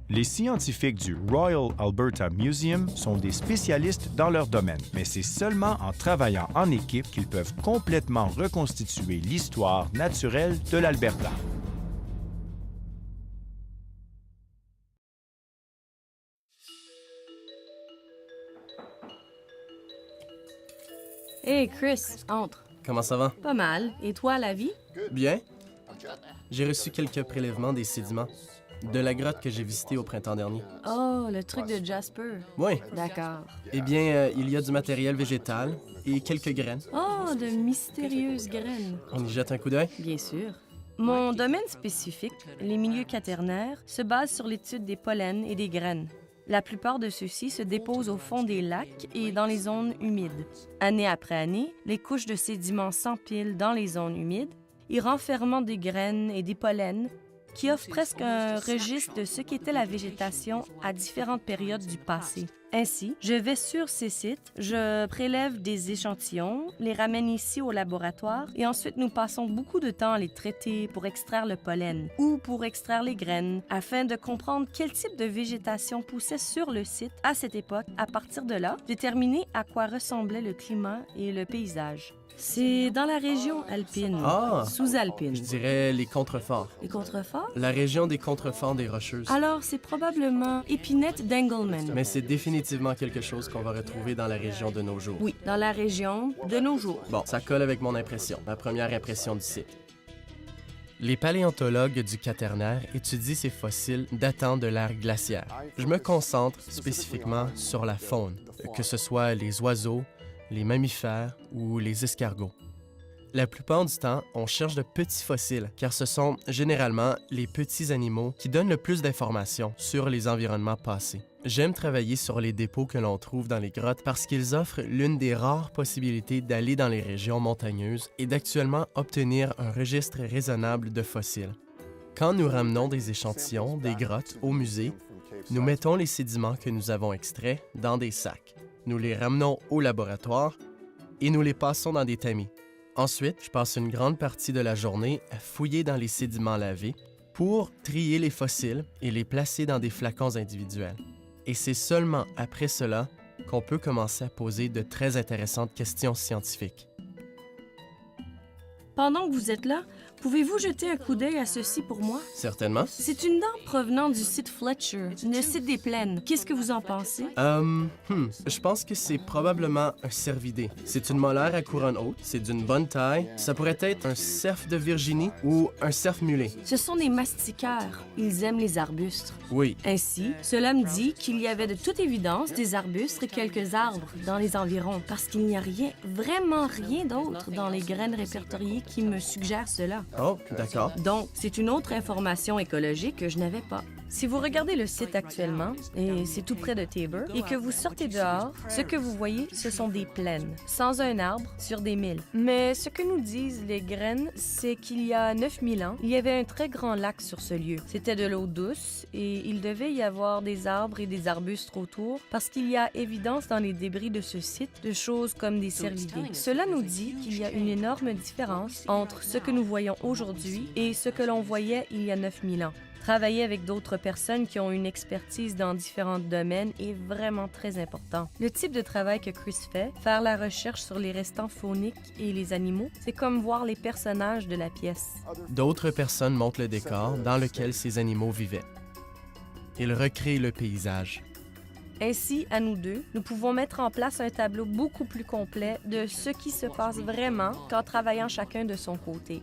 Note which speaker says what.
Speaker 1: Les scientifiques du Royal Alberta Museum sont des spécialistes dans leur domaine, mais c'est seulement en travaillant en équipe qu'ils peuvent complètement reconstituer l'histoire naturelle de l'Alberta.
Speaker 2: Hey Chris, entre.
Speaker 3: Comment ça va?
Speaker 2: Pas mal. Et toi, la vie?
Speaker 3: Bien. J'ai reçu quelques prélèvements des sédiments de la grotte que j'ai visitée au printemps dernier.
Speaker 2: Oh, le truc de Jasper.
Speaker 3: Oui.
Speaker 2: D'accord.
Speaker 3: Eh bien, il y a du matériel végétal et quelques graines.
Speaker 2: Oh, de mystérieuses graines.
Speaker 3: On y jette un coup d'œil?
Speaker 2: Bien sûr. Mon domaine spécifique, les milieux quaternaires, se base sur l'étude des pollens et des graines. La plupart de ceux-ci se déposent au fond des lacs et dans les zones humides. Année après année, les couches de sédiments s'empilent dans les zones humides, y renfermant des graines et des pollens qui offrent presque un registre de ce qu'était la végétation à différentes périodes du passé. Ainsi, je vais sur ces sites, je prélève des échantillons, les ramène ici au laboratoire et ensuite nous passons beaucoup de temps à les traiter pour extraire le pollen ou pour extraire les graines afin de comprendre quel type de végétation poussait sur le site à cette époque. À partir de là, déterminer à quoi ressemblait le climat et le paysage. C'est dans la région alpine, sous-alpine.
Speaker 3: Je dirais les contreforts.
Speaker 2: Les contreforts?
Speaker 3: La région des contreforts des Rocheuses.
Speaker 2: Alors, c'est probablement Épinette d'Engelmann.
Speaker 3: Mais c'est définitivement quelque chose qu'on va retrouver dans la région de nos jours.
Speaker 2: Oui, dans la région de nos jours.
Speaker 3: Bon, ça colle avec mon impression, ma première impression du site. Les paléontologues du Quaternaire étudient ces fossiles datant de l'ère glaciaire. Je me concentre spécifiquement sur la faune, que ce soit les oiseaux, les mammifères ou les escargots. La plupart du temps, on cherche de petits fossiles, car ce sont généralement les petits animaux qui donnent le plus d'informations sur les environnements passés. J'aime travailler sur les dépôts que l'on trouve dans les grottes parce qu'ils offrent l'une des rares possibilités d'aller dans les régions montagneuses et d'actuellement obtenir un registre raisonnable de fossiles. Quand nous ramenons des échantillons des grottes au musée, nous mettons les sédiments que nous avons extraits dans des sacs. Nous les ramenons au laboratoire et nous les passons dans des tamis. Ensuite, je passe une grande partie de la journée à fouiller dans les sédiments lavés pour trier les fossiles et les placer dans des flacons individuels. Et c'est seulement après cela qu'on peut commencer à poser de très intéressantes questions scientifiques.
Speaker 2: Pendant que vous êtes là, pouvez-vous jeter un coup d'œil à ceci pour moi?
Speaker 3: Certainement.
Speaker 2: C'est une dent provenant du site Fletcher, le site des plaines. Qu'est-ce que vous en pensez?
Speaker 3: Je pense que c'est probablement un cervidé. C'est une molaire à couronne haute, c'est d'une bonne taille. Ça pourrait être un cerf de Virginie ou un cerf mulet.
Speaker 2: Ce sont des mastiqueurs. Ils aiment les arbustes.
Speaker 3: Oui.
Speaker 2: Ainsi, cela me dit qu'il y avait de toute évidence des arbustes et quelques arbres dans les environs, parce qu'il n'y a rien, vraiment rien d'autre dans les graines répertoriées qui me suggère cela.
Speaker 3: Oh, d'accord.
Speaker 2: Donc, c'est une autre information écologique que je n'avais pas. Si vous regardez le site actuellement, et c'est tout près de Tabor, et que vous sortez dehors, ce que vous voyez, ce sont des plaines, sans un arbre, sur des milles. Mais ce que nous disent les graines, c'est qu'il y a 9000 ans, il y avait un très grand lac sur ce lieu. C'était de l'eau douce, et il devait y avoir des arbres et des arbustes autour, parce qu'il y a évidence dans les débris de ce site de choses comme des cervidés. Cela nous dit qu'il y a une énorme différence entre ce que nous voyons aujourd'hui et ce que l'on voyait il y a 9000 ans. Travailler avec d'autres personnes qui ont une expertise dans différents domaines est vraiment très important. Le type de travail que Chris fait, faire la recherche sur les restants fauniques et les animaux, c'est comme voir les personnages de la pièce.
Speaker 3: D'autres personnes montent le décor dans lequel ces animaux vivaient. Ils recréent le paysage.
Speaker 2: Ainsi, à nous deux, nous pouvons mettre en place un tableau beaucoup plus complet de ce qui se passe vraiment qu'en travaillant chacun de son côté.